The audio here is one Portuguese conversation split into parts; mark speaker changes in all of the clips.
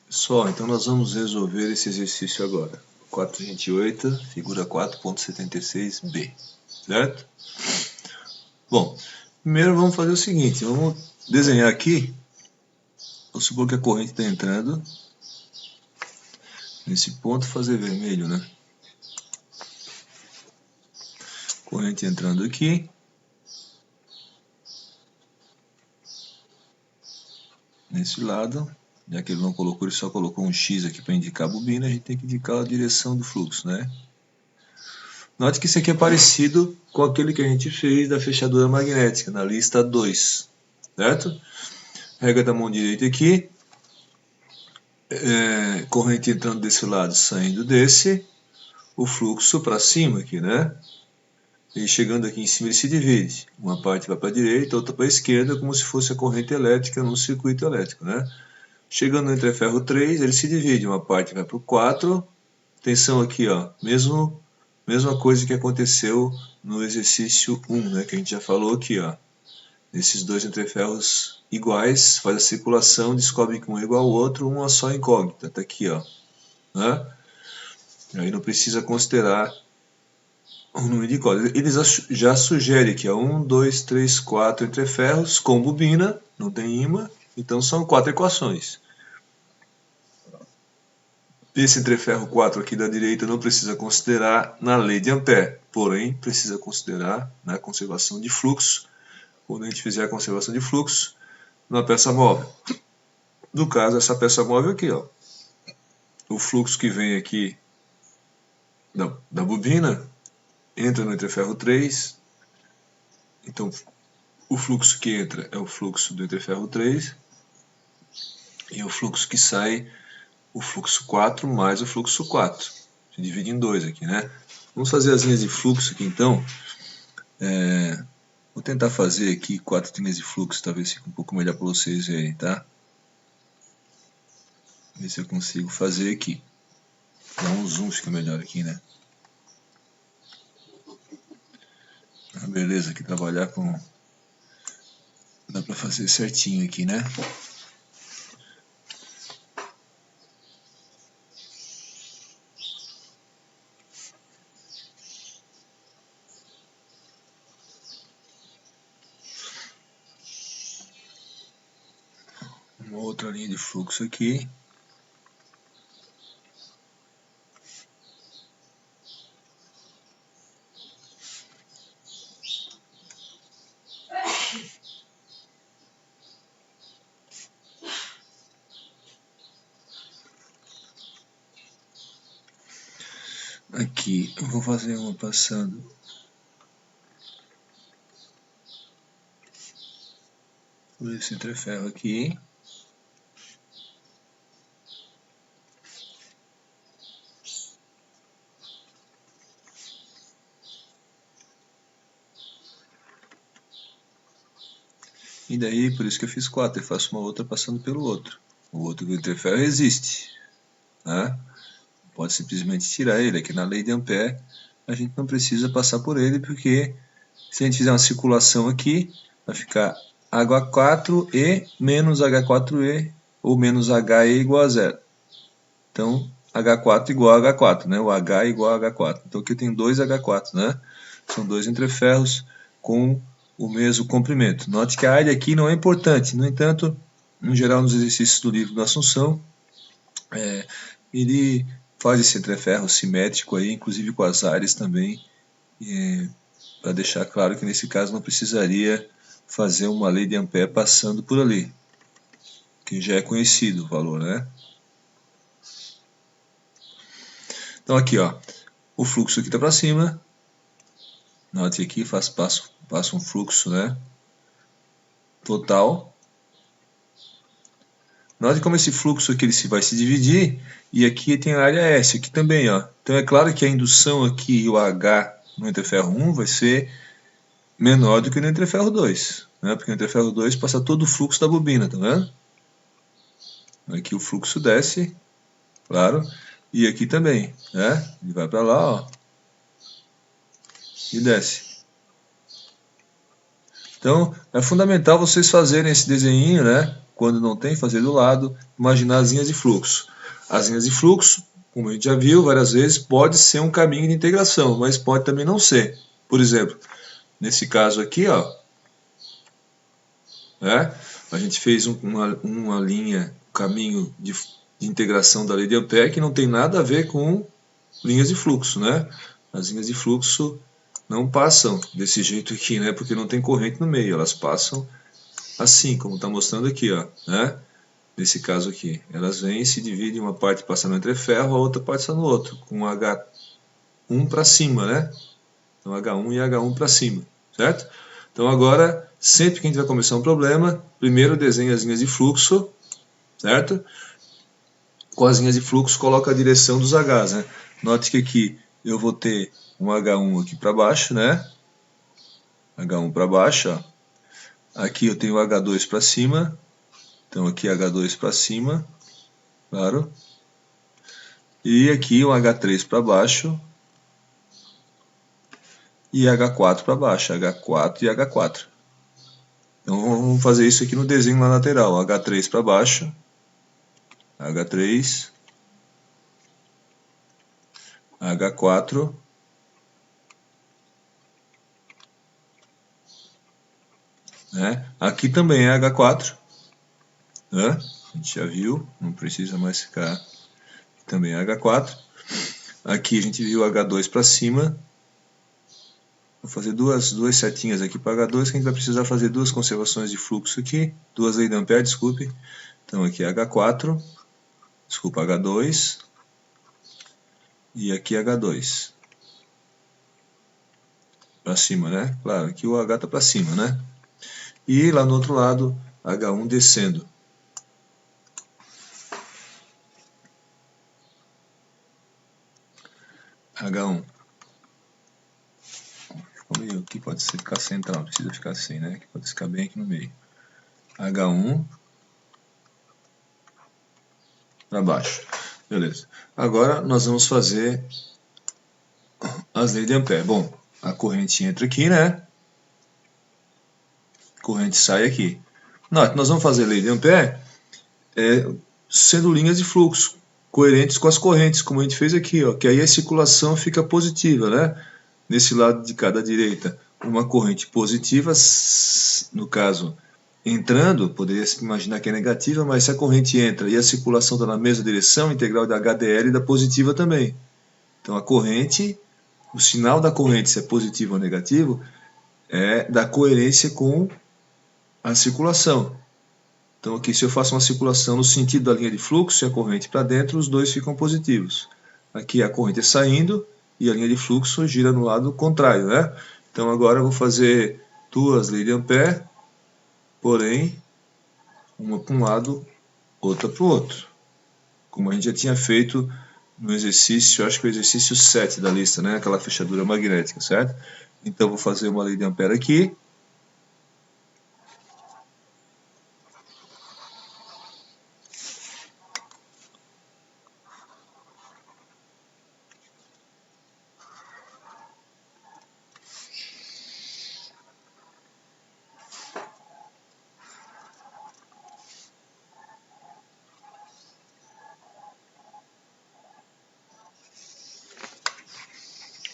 Speaker 1: Pessoal, então nós vamos resolver esse exercício agora. 428, figura 4.76b, certo? Bom, primeiro vamos fazer o seguinte, vamos desenhar aqui, vamos supor que a corrente está entrando nesse ponto, fazer vermelho, né? Corrente entrando aqui, nesse lado, já que ele não colocou, ele só colocou um X aqui para indicar a bobina, a gente tem que indicar a direção do fluxo, né? Note que isso aqui é parecido com aquele que a gente fez da fechadura magnética, na lista 2, certo? Regra da mão direita aqui, corrente entrando desse lado, saindo desse, o fluxo para cima aqui, né? E chegando aqui em cima ele se divide, uma parte vai para a direita, outra para a esquerda, como se fosse a corrente elétrica num circuito elétrico, né? Chegando no entreferro 3, ele se divide, uma parte vai para o 4, atenção aqui, ó, mesma coisa que aconteceu no exercício 1, né, que a gente já falou aqui, ó. Esses dois entreferros iguais, faz a circulação, descobre que um é igual ao outro, uma só incógnita, tá aqui, ó. Né? Aí não precisa considerar o número de incógnitas. Eles já sugerem aqui, ó, 1, 2, 3, 4 entreferros com bobina, não tem ímã, então são 4 equações. Esse entreferro 4 aqui da direita não precisa considerar na lei de Ampère, porém precisa considerar na conservação de fluxo, quando a gente fizer a conservação de fluxo, na peça móvel. No caso, essa peça móvel aqui, ó, o fluxo que vem aqui da bobina entra no entreferro 3, então o fluxo que entra é o fluxo do entreferro 3, e o fluxo que sai, o fluxo 4 mais o fluxo 4. Se divide em 2 aqui, né? Vamos fazer as linhas de fluxo aqui então. Vou tentar fazer aqui 4 linhas de fluxo, talvez fique um pouco melhor para vocês verem, tá? Ver se eu consigo fazer aqui. Dá um zoom, fica melhor aqui, né? Beleza, aqui trabalhar com... dá para fazer certinho aqui, né? Uma outra linha de fluxo aqui. Aqui eu vou fazer uma passando por esse entreferro aqui. E daí, por isso que eu fiz 4, eu faço uma outra passando pelo outro. O outro do interferro existe, né? Pode simplesmente tirar ele. Aqui na lei de Ampère, a gente não precisa passar por ele, porque se a gente fizer uma circulação aqui, vai ficar H4E menos H4E, ou menos HE igual a 0. Então, H4 igual a H4, né? O H igual a H4. Então aqui tem dois H4, né? São dois entreferros com o mesmo comprimento. Note que a área aqui não é importante, no entanto, em geral nos exercícios do livro da Assunção, ele faz esse entreferro simétrico aí, inclusive com as áreas também, para deixar claro que nesse caso não precisaria fazer uma lei de Ampère passando por ali, que já é conhecido o valor, né? Então aqui, ó, o fluxo aqui está para cima. Note aqui, passo um fluxo, né, total. Note como esse fluxo aqui ele vai se dividir, e aqui tem a área S, aqui também, ó. Então é claro que a indução aqui, o H no entreferro 1 vai ser menor do que no entreferro 2, né, porque no entreferro 2 passa todo o fluxo da bobina, tá vendo? Aqui o fluxo desce, claro, e aqui também, né, ele vai para lá, ó, e desce. Então, é fundamental vocês fazerem esse desenho, né, quando não tem, fazer do lado, imaginar as linhas de fluxo. As linhas de fluxo, como a gente já viu várias vezes, pode ser um caminho de integração, mas pode também não ser. Por exemplo, nesse caso aqui, ó, né, a gente fez uma linha, um caminho de integração da lei de Ampère que não tem nada a ver com linhas de fluxo, né? As linhas de fluxo não passam desse jeito aqui, né? Porque não tem corrente no meio, elas passam assim, como está mostrando aqui, ó, né? Nesse caso aqui, elas vêm e se dividem, uma parte passando entre ferro, a outra passando no outro, com H1 para cima, né? Então H1 e H1 para cima, certo? Então agora, sempre que a gente vai começar um problema, primeiro desenha as linhas de fluxo, certo? Com as linhas de fluxo, coloca a direção dos Hs, né? Note que aqui eu vou ter um H1 aqui para baixo, né? H1 para baixo, ó. Aqui eu tenho H2 para cima, então aqui H2 para cima, claro. E aqui um H3 para baixo e H4 para baixo, H4 e H4. Então vamos fazer isso aqui no desenho na lateral, H3 para baixo, H3, H4, né? Aqui também é H4, né? A gente já viu, não precisa mais ficar. Também é H4. Aqui a gente viu H2 para cima. Vou fazer duas setinhas aqui para H2, que a gente vai precisar fazer duas conservações de fluxo aqui, duas leis de Ampère, desculpe. Então aqui é H4, desculpa, H2, e aqui H2. Para cima, né? Claro, aqui o H está para cima, né? E lá no outro lado, H1 descendo. H1. Ficou meio aqui, pode ficar central, precisa ficar assim, né? Aqui pode ficar bem aqui no meio. H1 para baixo. Beleza. Agora nós vamos fazer as leis de Ampère. Bom, a corrente entra aqui, né? A corrente sai aqui. Nós vamos fazer a lei de Ampère sendo linhas de fluxo, coerentes com as correntes, como a gente fez aqui, ó, que aí a circulação fica positiva, né? Nesse lado de cada direita, uma corrente positiva, no caso, entrando, poderia se imaginar que é negativa, mas se a corrente entra e a circulação está na mesma direção, integral da HDL dá positiva também. Então a corrente, o sinal da corrente, se é positivo ou negativo, é da coerência com a circulação. Então aqui, se eu faço uma circulação no sentido da linha de fluxo e a corrente para dentro, os dois ficam positivos. Aqui a corrente é saindo e a linha de fluxo gira no lado contrário, né? Então agora eu vou fazer duas leis de Ampère, porém, uma para um lado, outra para o outro. Como a gente já tinha feito no exercício, acho que o exercício 7 da lista, né? Aquela fechadura magnética, certo? Então eu vou fazer uma lei de Ampère aqui.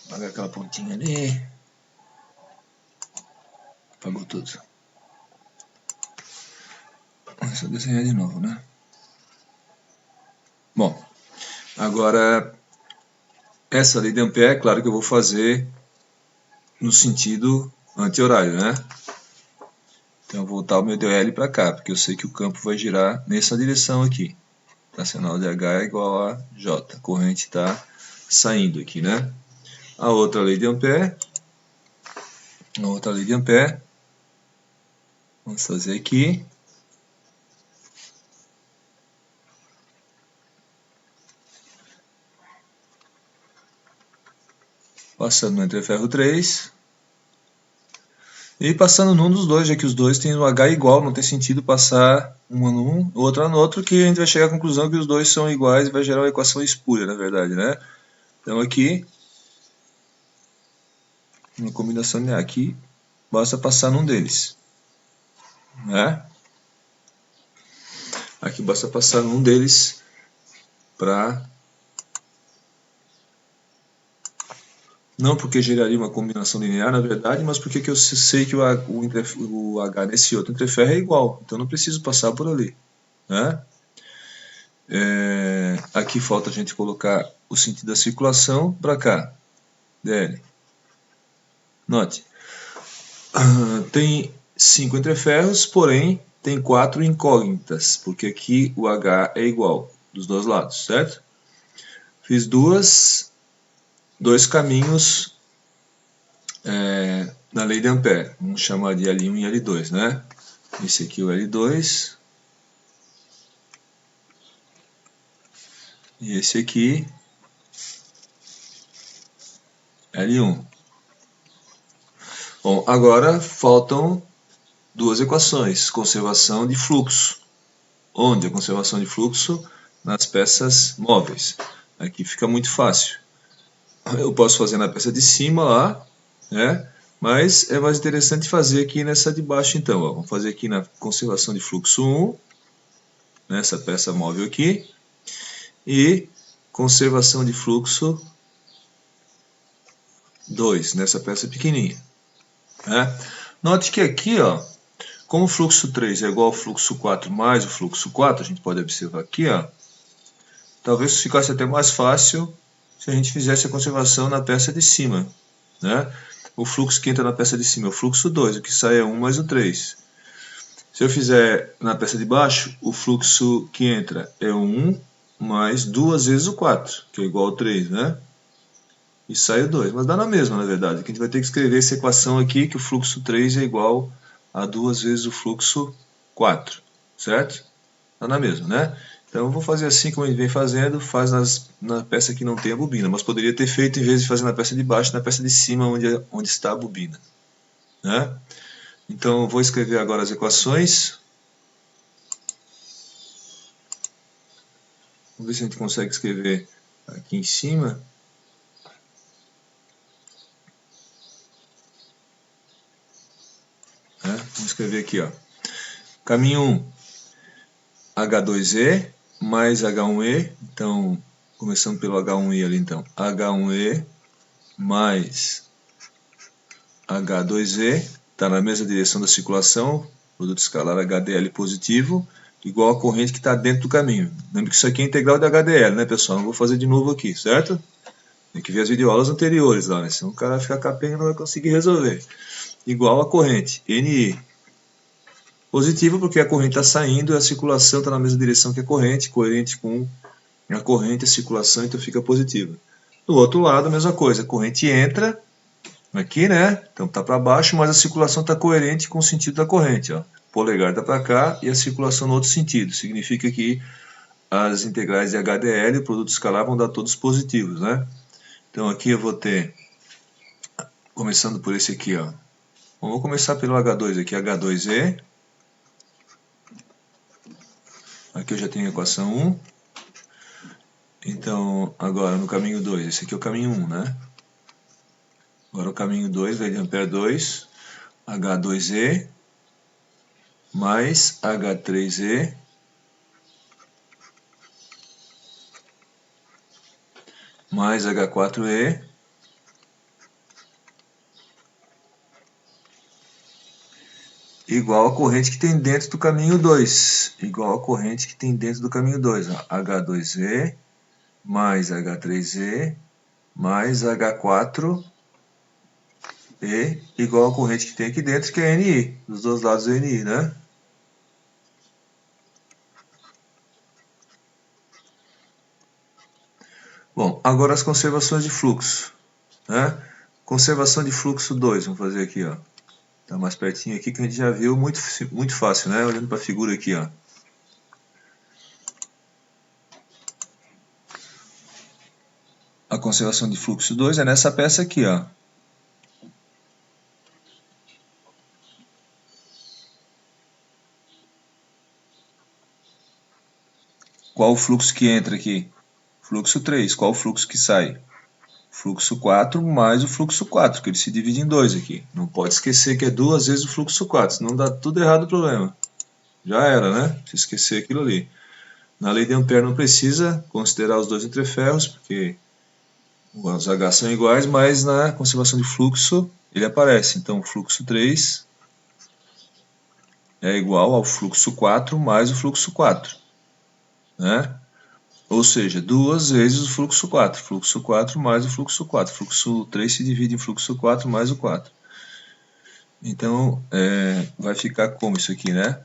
Speaker 1: Apagar aquela pontinha ali. Apagou tudo. Deixa eu desenhar de novo, né? Bom, agora essa lei de Ampère, claro que eu vou fazer no sentido anti-horário, né? Então eu vou voltar o meu DL para cá, porque eu sei que o campo vai girar nessa direção aqui. Tracional de H é igual a J. A corrente está saindo aqui, né? A outra lei de Ampère. A outra lei de Ampère. Vamos fazer aqui. Passando no entre ferro 3. E passando num dos dois, já que os dois têm o H igual, não tem sentido passar uma num, outra no outro, que a gente vai chegar à conclusão que os dois são iguais e vai gerar uma equação espúria, na verdade, né? Então aqui, uma combinação linear aqui, basta passar num deles, né? Aqui basta passar um deles para... Não porque geraria uma combinação linear, na verdade, mas porque que eu sei que o H nesse outro entreferro é igual. Então não preciso passar por ali, né? Aqui falta a gente colocar o sentido da circulação para cá. DL. Note. Tem 5 entreferros, porém tem 4 incógnitas, porque aqui o H é igual dos dois lados, certo? Fiz dois caminhos na lei de Ampère. Vamos chamar de L1 e L2, né? Esse aqui é o L2. E esse aqui, L1. Bom, agora faltam duas equações. Conservação de fluxo. Onde a conservação de fluxo? Nas peças móveis. Aqui fica muito fácil. Eu posso fazer na peça de cima lá, né? Mas é mais interessante fazer aqui nessa de baixo então. Ó. Vamos fazer aqui na conservação de fluxo 1, nessa peça móvel aqui. E conservação de fluxo 2, nessa peça pequenininha. Né? Note que aqui, ó, como o fluxo 3 é igual ao fluxo 4 mais o fluxo 4, a gente pode observar aqui, ó, talvez ficasse até mais fácil se a gente fizesse a conservação na peça de cima. Né? O fluxo que entra na peça de cima é o fluxo 2, o que sai é 1 mais o 3. Se eu fizer na peça de baixo, o fluxo que entra é 1 mais 2 vezes o 4, que é igual ao 3, né? E sai o 2, mas dá na mesma, na verdade. Que a gente vai ter que escrever essa equação aqui, que o fluxo 3 é igual a 2 vezes o fluxo 4, certo? Dá na mesma, né? Então eu vou fazer assim como a gente vem fazendo, faz na peça que não tem a bobina, mas poderia ter feito, em vez de fazer na peça de baixo, na peça de cima, onde está a bobina. Né? Então eu vou escrever agora as equações. Vamos ver se a gente consegue escrever aqui em cima. Vamos escrever aqui, ó. Caminho 1, H2E mais H1E. Então, começando pelo H1E ali, então. H1E mais H2E. Está na mesma direção da circulação. Produto escalar HDL positivo, igual a corrente que está dentro do caminho. Lembra que isso aqui é integral de HDL, né, pessoal? Não vou fazer de novo aqui, certo? Tem que ver as videoaulas anteriores lá, né? Senão o cara fica capenga e não vai conseguir resolver. Igual a corrente, NI. Positivo porque a corrente está saindo e a circulação está na mesma direção que a corrente, coerente com a corrente, a circulação, então fica positiva. Do outro lado, a mesma coisa, a corrente entra aqui, né? Então está para baixo, mas a circulação está coerente com o sentido da corrente. Ó. O polegar está para cá e a circulação no outro sentido. Significa que as integrais de HDL, o produto escalar, vão dar todos positivos, né? Então aqui eu vou ter, começando por esse aqui, ó. Vamos começar pelo H2 aqui, H2E. Aqui eu já tenho a equação 1. Então, agora no caminho 2, esse aqui é o caminho 1, né? Agora o caminho 2, lei de Ampère 2, H2E mais H3E mais H4E igual a corrente que tem dentro do caminho 2. Igual a corrente que tem dentro do caminho 2. Ó. H2E mais H3E mais H4E igual a corrente que tem aqui dentro, que é NI. Dos dois lados é NI, né? Bom, agora as conservações de fluxo. Né? Conservação de fluxo 2, vamos fazer aqui, ó. Tá mais pertinho aqui que a gente já viu, muito fácil, né? Olhando para a figura aqui, ó. A conservação de fluxo 2 é nessa peça aqui, ó. Qual o fluxo que entra aqui? Fluxo 3. Qual o fluxo que sai? Fluxo 4 mais o fluxo 4, que ele se divide em 2 aqui. Não pode esquecer que é 2 vezes o fluxo 4, senão dá tudo errado o problema. Já era, né? Se esquecer aquilo ali. Na lei de Ampère não precisa considerar os dois entreferros, porque os H são iguais, mas na conservação de fluxo ele aparece. Então, o fluxo 3 é igual ao fluxo 4 mais o fluxo 4. Né? Ou seja, duas vezes o fluxo 4. Fluxo 4 mais o fluxo 4. Fluxo 3 se divide em fluxo 4 mais o 4. Então, vai ficar como isso aqui, né?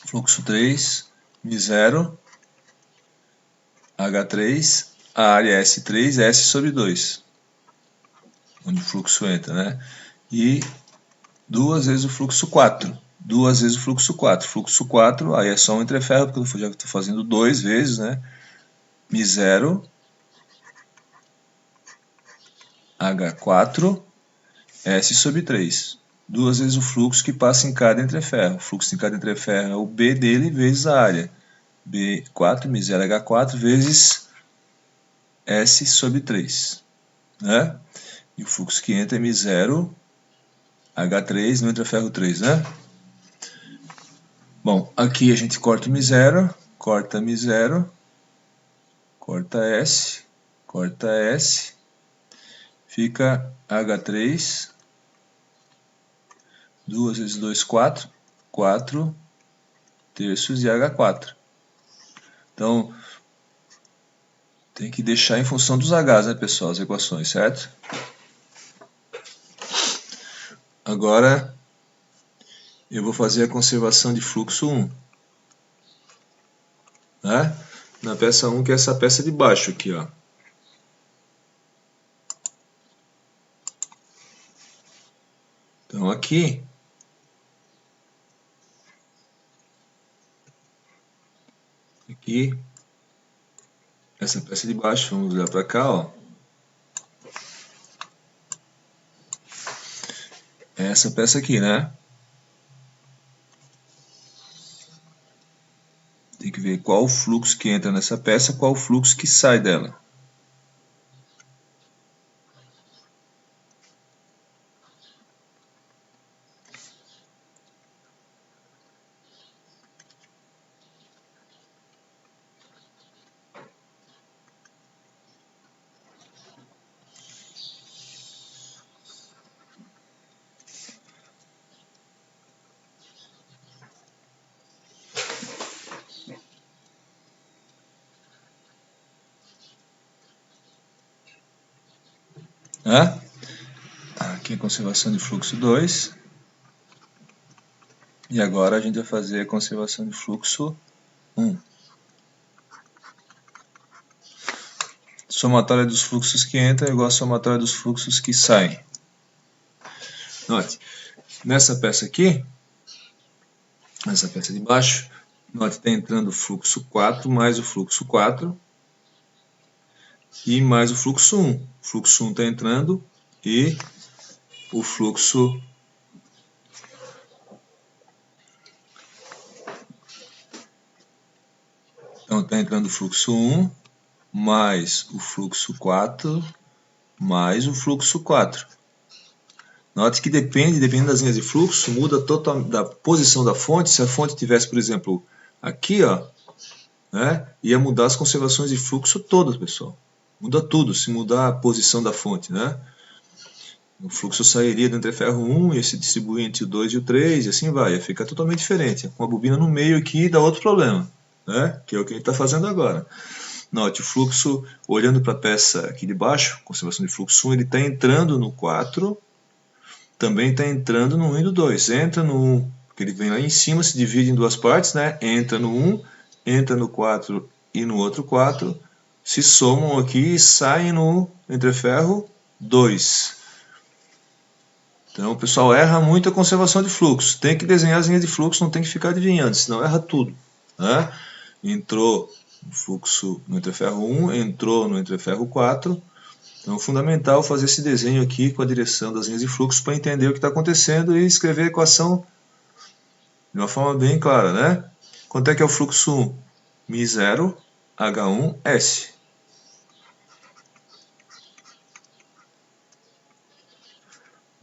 Speaker 1: Fluxo 3, μ0, H3, a área é S3, S sobre 2. Onde o fluxo entra, né? E duas vezes o fluxo 4. Duas vezes o fluxo 4. Fluxo 4, aí é só um entreferro, porque eu já estou fazendo 2 vezes, né? μ0, H4, S sobre 3. Duas vezes o fluxo que passa em cada entreferro. O fluxo em cada entreferro é o B dele vezes a área. B4, μ0, H4 vezes S sobre 3. Né? E o fluxo que entra é μ0, H3 no entreferro 3, né? Bom, aqui a gente corta o μ0, corta μ0, corta S, fica H3, 2 vezes 2, 4, 4 terços de H4. Então, tem que deixar em função dos H's, né, pessoal, as equações, certo? Agora, eu vou fazer a conservação de fluxo 1. Né? Na peça 1, que é essa peça de baixo aqui, ó. Então, aqui, essa peça de baixo, vamos olhar para cá, ó. É essa peça aqui, né? Tem que ver qual o fluxo que entra nessa peça, qual o fluxo que sai dela. Né? Aqui é a conservação de fluxo 2. E agora a gente vai fazer a conservação de fluxo 1. Somatória dos fluxos que entram é igual a somatória dos fluxos que saem. Note, nessa peça aqui, nessa peça de baixo, note, está entrando o fluxo 4 mais o fluxo 4 e mais o fluxo 1. O fluxo 1 está entrando e o fluxo então está entrando o fluxo 1 mais o fluxo 4 mais o fluxo 4. Note que dependendo das linhas de fluxo, muda total da posição da fonte. Se a fonte tivesse, por exemplo, aqui, ó, né, ia mudar as conservações de fluxo todas, pessoal. Muda tudo, se mudar a posição da fonte, né? O fluxo sairia do entreferro 1, ia se distribuir entre o 2 e o 3, e assim vai. Ia ficar totalmente diferente. Com a bobina no meio aqui dá outro problema, né? Que é o que a gente está fazendo agora. Note, o fluxo, olhando para a peça aqui de baixo, conservação de fluxo 1, ele está entrando no 4, também está entrando no 1 e no 2. Entra no 1, porque ele vem lá em cima, se divide em duas partes, né? Entra no 1, entra no 4 e no outro 4, se somam aqui e saem no entreferro 2. Então o pessoal erra muito a conservação de fluxo. Tem que desenhar as linhas de fluxo, não tem que ficar adivinhando, senão erra tudo. Né? Entrou no fluxo no entreferro 1, entrou no entreferro 4. Então é fundamental fazer esse desenho aqui com a direção das linhas de fluxo para entender o que está acontecendo e escrever a equação de uma forma bem clara. Né? Quanto é que é o fluxo 1? μ0, H1, S.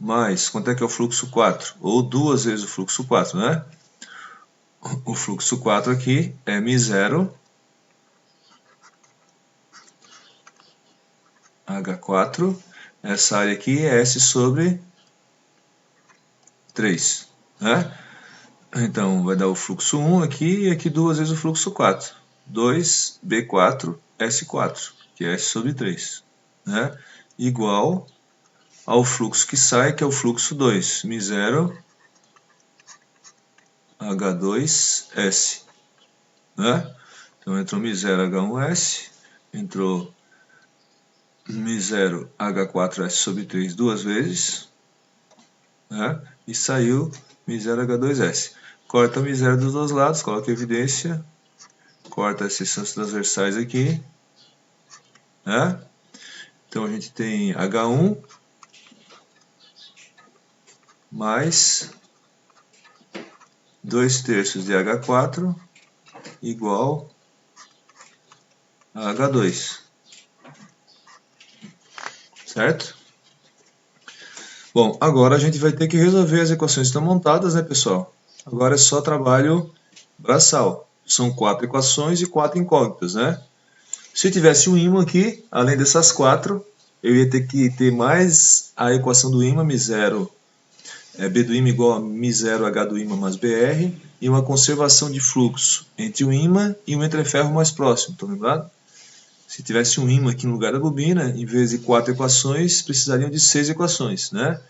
Speaker 1: Mais, quanto é que é o fluxo 4? Ou duas vezes o fluxo 4, né? o fluxo 4 aqui é μ0 H4, essa área aqui é S sobre 3, né? Então vai dar o fluxo 1 aqui e aqui duas vezes o fluxo 4, 2B4 S4, que é S sobre 3, né? Igual ao fluxo que sai, que é o fluxo 2, μ0 H2S, né? Então entrou μ0 H1S, entrou μ0 H4S sobre 3 duas vezes, né? E saiu μ0 H2S. Corta μ0 dos dois lados, coloca evidência, corta as seções transversais aqui, né? Então a gente tem H1 mais 2/3 de H4 igual a H2, certo? Bom, agora a gente vai ter que resolver as equações que estão montadas, né, pessoal? Agora é só trabalho braçal. São 4 equações e 4 incógnitas, né? Se eu tivesse um ímã aqui, além dessas 4, eu ia ter que ter mais a equação do ímã, μ0 B do ímã igual a μ0 H do ímã mais BR, e uma conservação de fluxo entre o ímã e o entreferro mais próximo, estão lembrados? Se tivesse um ímã aqui no lugar da bobina, em vez de 4 equações, precisariam de 6 equações, né?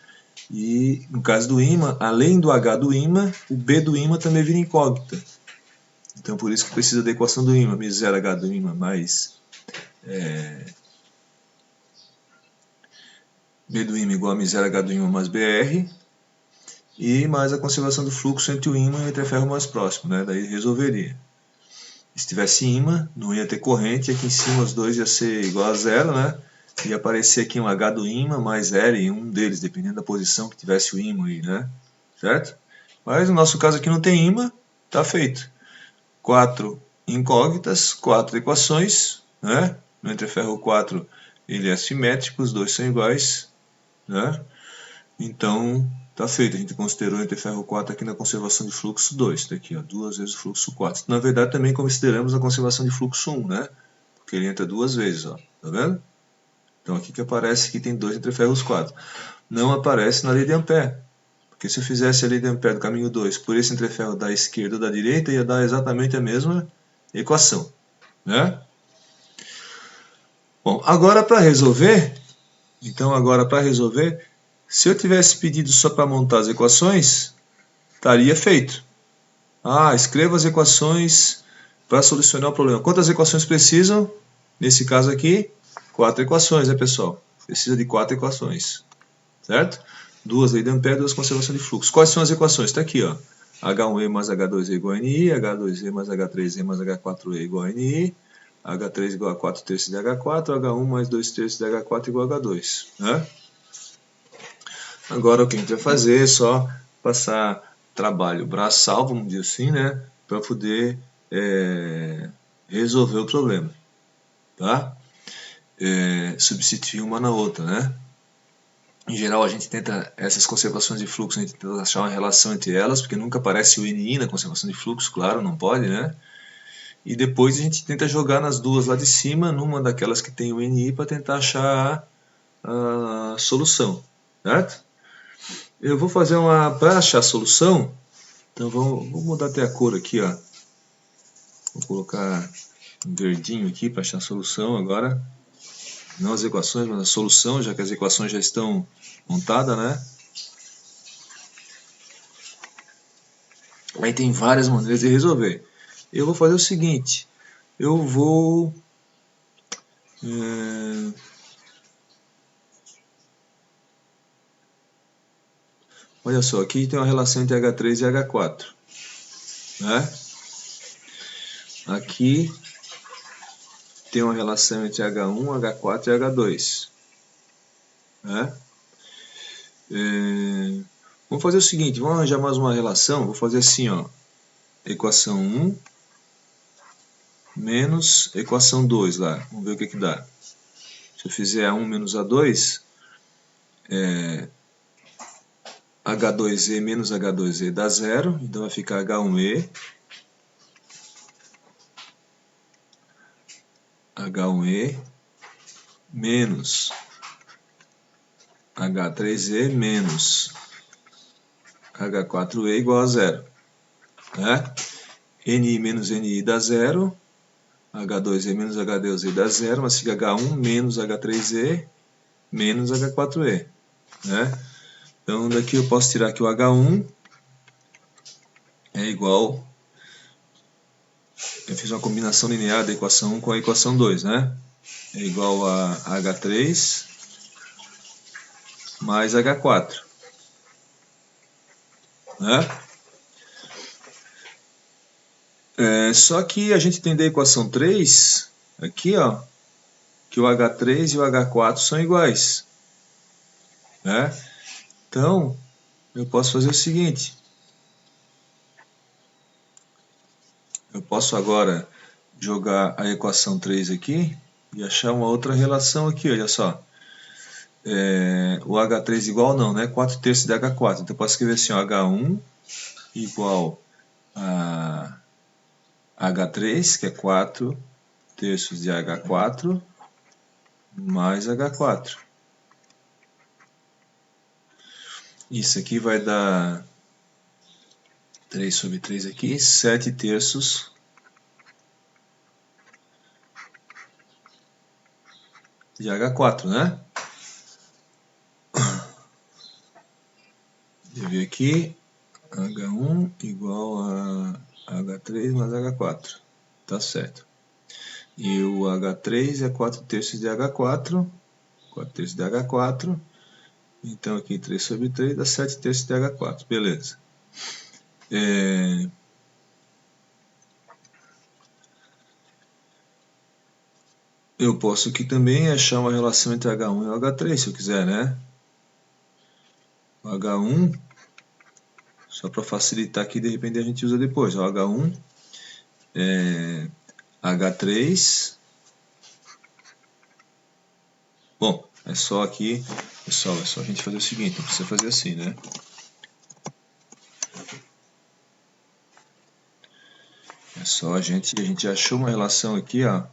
Speaker 1: E no caso do ímã, além do H do ímã, o B do ímã também vira incógnita. Então por isso que precisa da equação do ímã, μ0 H do ímã mais B do ímã igual a μ0 H do ímã mais BR, e mais a conservação do fluxo entre o ímã e o entreferro mais próximo, né? Daí resolveria. Se tivesse ímã, não ia ter corrente, aqui em cima os dois ia ser igual a zero, né? Ia aparecer aqui um H do ímã mais L em um deles, dependendo da posição que tivesse o ímã aí, né? Certo? Mas no nosso caso aqui não tem ímã, tá feito. 4 incógnitas, 4 equações, né? No entreferro 4 ele é simétrico, os dois são iguais, né? Então tá feito, a gente considerou o entreferro 4 aqui na conservação de fluxo 2, daqui ó, duas vezes o fluxo 4. Na verdade também consideramos a conservação de fluxo 1, né? Porque ele entra duas vezes, ó, tá vendo? Então aqui que aparece que tem dois entreferros 4. Não aparece na lei de Ampère, porque se eu fizesse a lei de Ampère do caminho 2 por esse entreferro da esquerda ou da direita, ia dar exatamente a mesma equação, né? Bom, agora para resolver, se eu tivesse pedido só para montar as equações, estaria feito. Ah, escreva as equações para solucionar o problema. Quantas equações precisam? Nesse caso aqui, 4 equações, né, pessoal? Precisa de 4 equações, certo? Duas lei de Ampère, duas conservação de fluxo. Quais são as equações? Está aqui, ó. H1E mais H2E igual a NI, H2E mais H3E mais H4E igual a NI, H3 igual a 4/3 de H4, H1 mais 2/3 de H4 igual a H2, né? Agora o que a gente vai fazer é só passar trabalho braçal, vamos dizer assim, né? Para poder resolver o problema, tá? Substituir uma na outra, né? Em geral, a gente tenta, essas conservações de fluxo, a gente tenta achar uma relação entre elas, porque nunca aparece o NI na conservação de fluxo, claro, não pode, né? E depois a gente tenta jogar nas duas lá de cima, numa daquelas que tem o NI, para tentar achar a solução, certo? Eu vou fazer para achar a solução, então vou mudar até a cor aqui, ó. Vou colocar um verdinho aqui para achar a solução agora. Não as equações, mas a solução, já que as equações já estão montadas, né? Aí tem várias maneiras de resolver. Eu vou fazer o seguinte, eu vou... olha só, aqui tem uma relação entre H3 e H4, né? Aqui tem uma relação entre H1, H4 e H2, né? Vamos fazer o seguinte, vamos arranjar mais uma relação, vou fazer assim, ó, equação 1 menos equação 2 lá, vamos ver o que dá. Se eu fizer A1 menos A2, H2E menos H2E dá zero, então vai ficar H1E H1E menos H3E menos H4E igual a zero, né? Ni menos Ni dá zero, H2E menos H2E dá zero, mas fica H1 menos H3E menos H4E, né? Então daqui eu posso tirar que o H1 é igual, eu fiz uma combinação linear da equação 1 com a equação 2, né? É igual a H3 mais H4, né? Só que a gente tem da equação 3, aqui ó, que o H3 e o H4 são iguais, né? Então, eu posso fazer o seguinte, eu posso agora jogar a equação 3 aqui e achar uma outra relação aqui, olha só. O H3 igual não, né? 4 terços de H4. Então eu posso escrever assim, ó, H1 igual a H3, que é 4 terços de H4, mais H4. Isso aqui vai dar 3 sobre 3 aqui, 7 terços de H4, né? Eu vi aqui, H1 igual a H3 mais H4. Tá certo. E o H3 é 4 terços de H4. 4 terços de H4. Então aqui 3 sobre 3 dá 7 terços de H4. Beleza. Eu posso aqui também achar uma relação entre H1 e o H3, se eu quiser, né? O H1, só para facilitar aqui, de repente a gente usa depois. O H1 é H3. Bom, é só aqui, pessoal, é só a gente fazer o seguinte, não precisa fazer assim, né? É só a gente achou uma relação aqui, ó,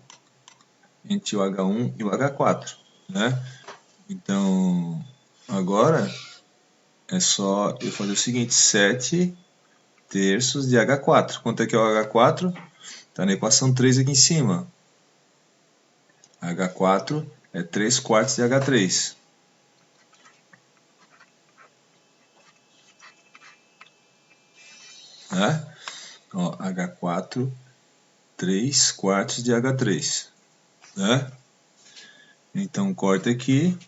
Speaker 1: entre o H1 e o H4, né? Então, agora é só eu fazer o seguinte, 7 terços de H4. Quanto é que é o H4? Está na equação 3 aqui em cima. H4 é 3 quartos de H3. Né? Ó, H4, 3 quartos de H3. Né? Então, corta aqui,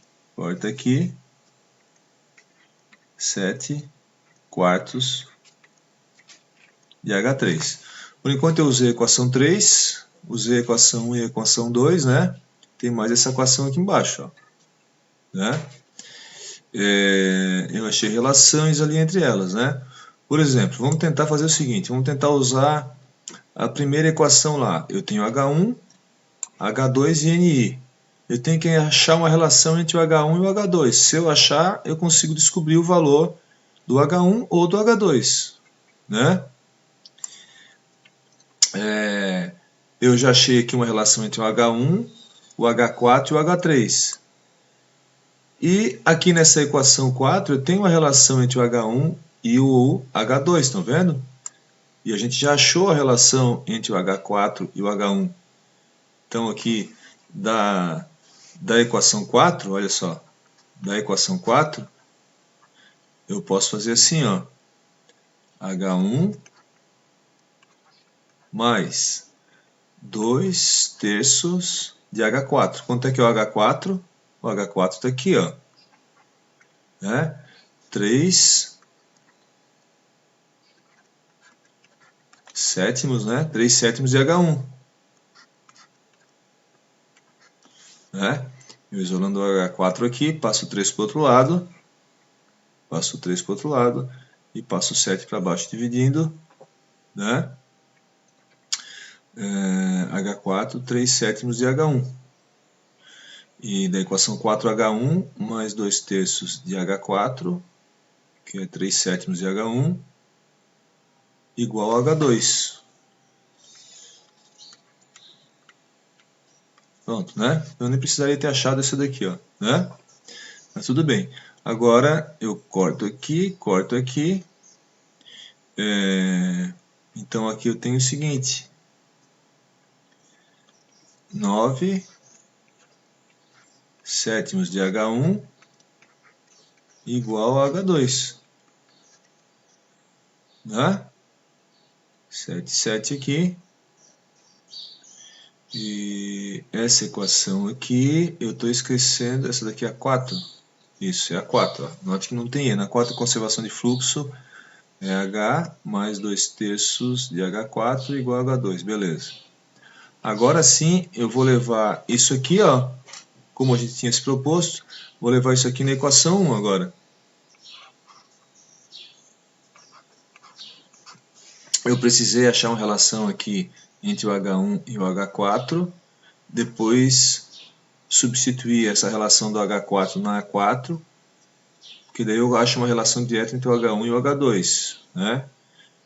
Speaker 1: 7 quartos de H3. Por enquanto eu usei a equação 3, usei a equação 1 e a equação 2, né? Tem mais essa equação aqui embaixo, ó. Né? Eu achei relações ali entre elas, né? Por exemplo, vamos tentar fazer o seguinte, vamos tentar usar a primeira equação lá. Eu tenho H1, H2 e Ni. Eu tenho que achar uma relação entre o H1 e o H2. Se eu achar, eu consigo descobrir o valor do H1 ou do H2, né? Eu já achei aqui uma relação entre o H1, o H4 e o H3. E aqui nessa equação 4 eu tenho uma relação entre o H1 e o H2, estão vendo? E a gente já achou a relação entre o H4 e o H1. Então aqui da equação 4, olha só, da equação 4, eu posso fazer assim, ó, H1 mais 2 terços de H4. Quanto é que é o H4? O H4 está aqui, ó, né? 3 sétimos, né? 3 sétimos de H1. Né? Eu isolando o H4 aqui, passo 3 para o outro lado, e passo 7 para baixo dividindo, né? H4, 3 sétimos de H1. E da equação 4H1 mais 2 terços de H4, que é 3 sétimos de H1, igual a H2. Pronto, né? Eu nem precisaria ter achado essa daqui, ó, né? Mas tudo bem. Agora eu corto aqui. Então aqui eu tenho o seguinte: 9 sétimos de H1 igual a H2. Né? 7 aqui. E essa equação aqui, eu estou esquecendo, essa daqui é a 4. Isso, é a 4. Ó. Note que não tem E. Na 4, conservação de fluxo é H mais 2/3 de H4 igual a H2. Beleza. Agora sim, eu vou levar isso aqui, ó, como a gente tinha se proposto, vou levar isso aqui na equação 1 agora. Eu precisei achar uma relação aqui entre o H1 e o H4, depois substituir essa relação do H4 na A4, que daí eu acho uma relação direta entre o H1 e o H2, né?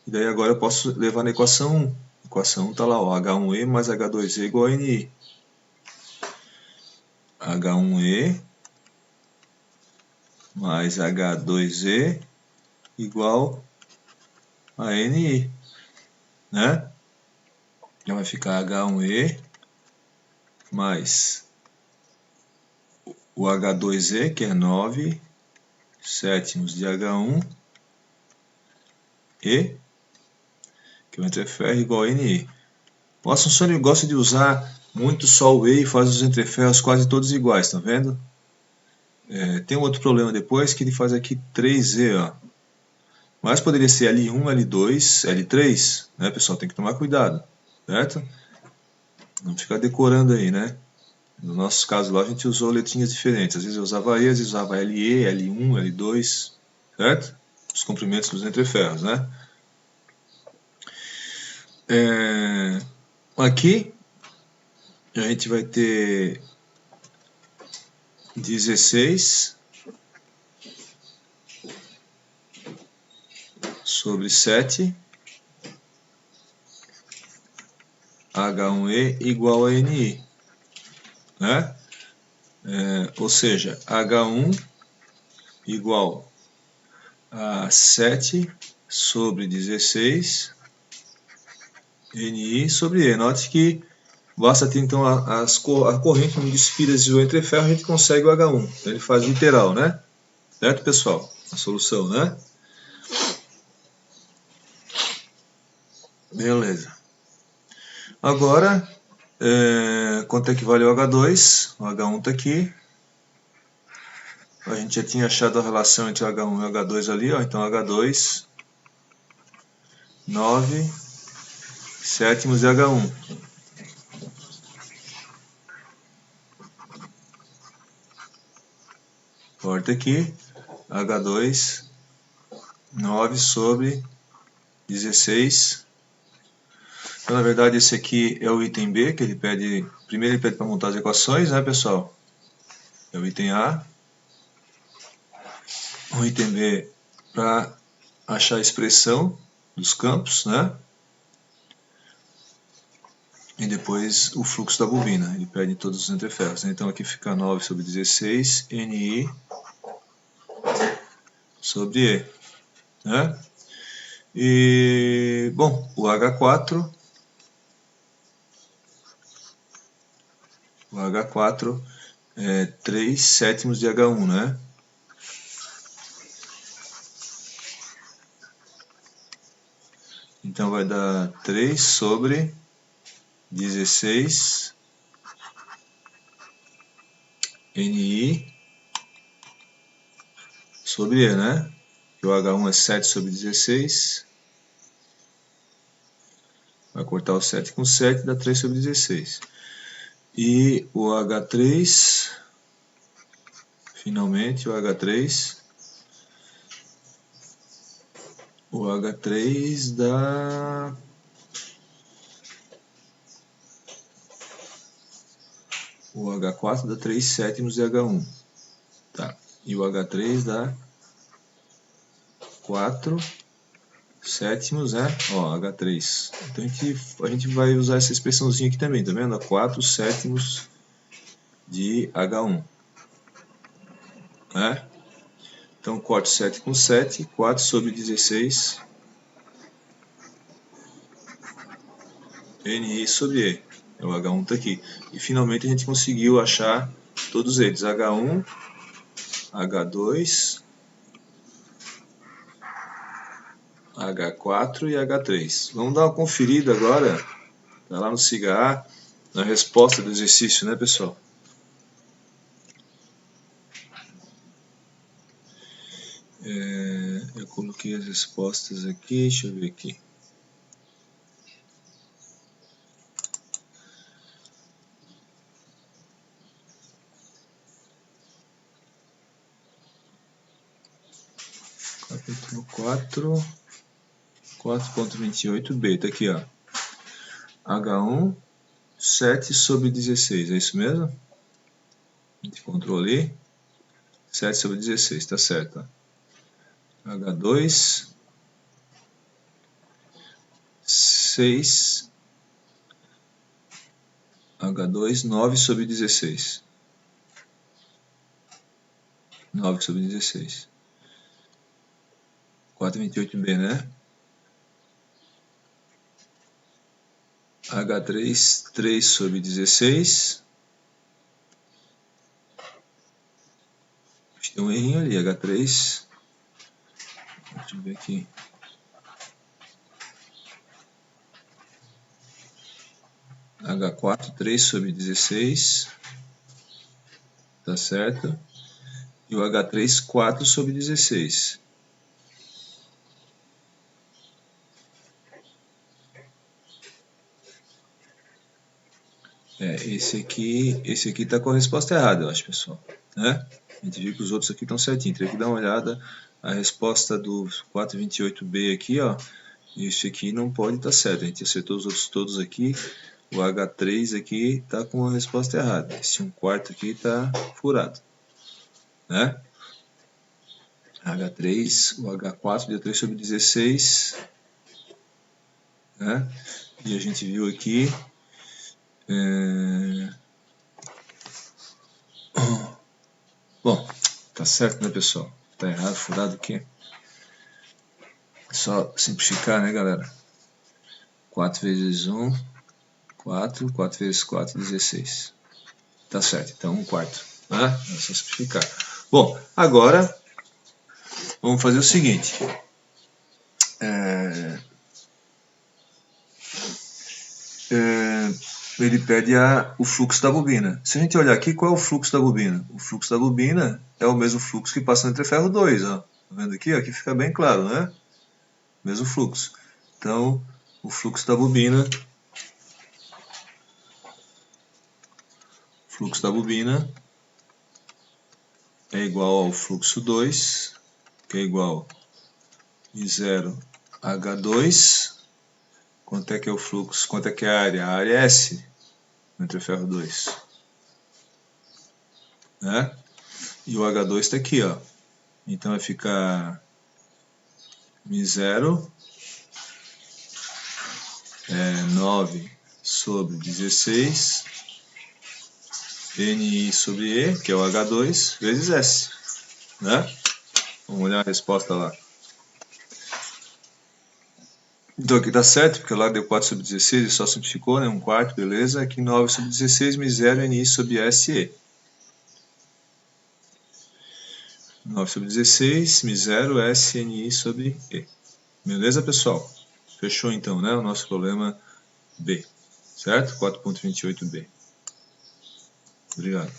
Speaker 1: E daí agora eu posso levar na equação 1. A equação 1 está lá, ó, H1E mais H2E igual a NI. H1E mais H2E igual a NI, né? Então vai ficar H1E mais o H2E, que é 9 sétimos de H1, E, que é o entreferro, igual a NI. O Assunção gosta de usar muito só o E e faz os entreferros quase todos iguais, tá vendo? Tem um outro problema depois, que ele faz aqui 3E, ó. Mas poderia ser L1, L2, L3, né, pessoal? Tem que tomar cuidado, certo? Não ficar decorando aí, né? No nosso caso lá, a gente usou letrinhas diferentes. Às vezes eu usava E, às vezes eu usava LE, L1, L2, certo? Os comprimentos dos entreferros, né? Aqui, a gente vai ter 16 sobre 7 H1E igual a NI, né? Ou seja, H1 igual a 7 sobre 16 NI sobre E. Note que basta ter então a corrente de espiras e o entreferro, a gente consegue o H1. Então ele faz literal, né? Certo, pessoal? A solução, né? Beleza. Agora, quanto é que vale o H2? O H1 está aqui. A gente já tinha achado a relação entre o H1 e o H2 ali, ó. Então H2, 9 sétimos de H1. Corta aqui, H2, 9 sobre 16. Então, na verdade, esse aqui é o item B, que ele pede. Primeiro ele pede para montar as equações, né, pessoal? É o item A. O item B para achar a expressão dos campos, né? E depois o fluxo da bobina. Ele pede todos os entreferros. Então aqui fica 9 sobre 16, NI sobre E. Né? E, bom, o H4 é 3 sétimos de H1, né? Então vai dar 3 sobre 16 NI sobre E, né? Que o H1 é 7 sobre 16. Vai cortar o 7 com 7, dá 3 sobre 16. E o H3, finalmente o H3 dá... O H4 dá 3 sétimos de H1. Tá. E o H3 dá 4 sétimos, né? Ó, H3. Então a gente vai usar essa expressãozinha aqui também, tá vendo? 4 sétimos de H1. Né? Então, corto 7 com 7, 4 sobre 16 NI sobre E. O H1 está aqui. E finalmente a gente conseguiu achar todos eles. H1, H2, H4 e H3. Vamos dar uma conferida agora, tá lá no SIGA, na resposta do exercício, né, pessoal? Eu coloquei as respostas aqui, deixa eu ver aqui. Capítulo 4, 4.28b, tá aqui, ó. H1, 7 sobre 16, é isso mesmo? A gente encontrou ali. 7 sobre 16, tá certo. H2, 6, H2, 9 sobre 16. 9 sobre 16. 428b, né? H3, 3 sobre 16. Tem um errinho ali, H3. Deixa eu ver aqui. H4, 3 sobre 16. Tá certo? E o H3, 4 sobre 16. Esse aqui tá com a resposta errada, eu acho, pessoal. Né? A gente viu que os outros aqui estão certinhos. Tem que dar uma olhada. A resposta do 428b aqui, ó. Esse aqui não pode estar certo. A gente acertou os outros todos aqui. O H3 aqui está com a resposta errada. Esse 1/4 aqui está furado. Né? H3, o H4 deu 3 sobre 16. Né? E a gente viu aqui. Bom, tá certo, né, pessoal? Tá errado, furado aqui. Só simplificar, né, galera? 4 vezes 1, 4. 4 vezes 4, 16. Tá certo, então 1/4. Né? É só simplificar. Bom, agora vamos fazer o seguinte. Ele pede o fluxo da bobina. Se a gente olhar aqui, qual é o fluxo da bobina? O fluxo da bobina é o mesmo fluxo que passa entre ferro 2. Ó. Tá vendo aqui? Aqui fica bem claro, né? Mesmo fluxo. Então, o fluxo da bobina é igual ao fluxo 2, que é igual a I0 H2. Quanto é que é o fluxo? Quanto é que é a área? A área é S entre ferro 2. Né? E o H2 está aqui, ó. Então vai ficar Mi0 9 sobre 16 Ni sobre E, que é o H2, vezes S. Né? Vamos olhar a resposta lá. Então aqui está certo, porque lá deu 4 sobre 16 e só simplificou, né? 1/4, beleza. Aqui 9 sobre 16, Mi0 Ni sobre SE. 9 sobre 16, Mi0 S Ni sobre E. Beleza, pessoal? Fechou então, né? O nosso problema B. Certo? 4.28b. Obrigado.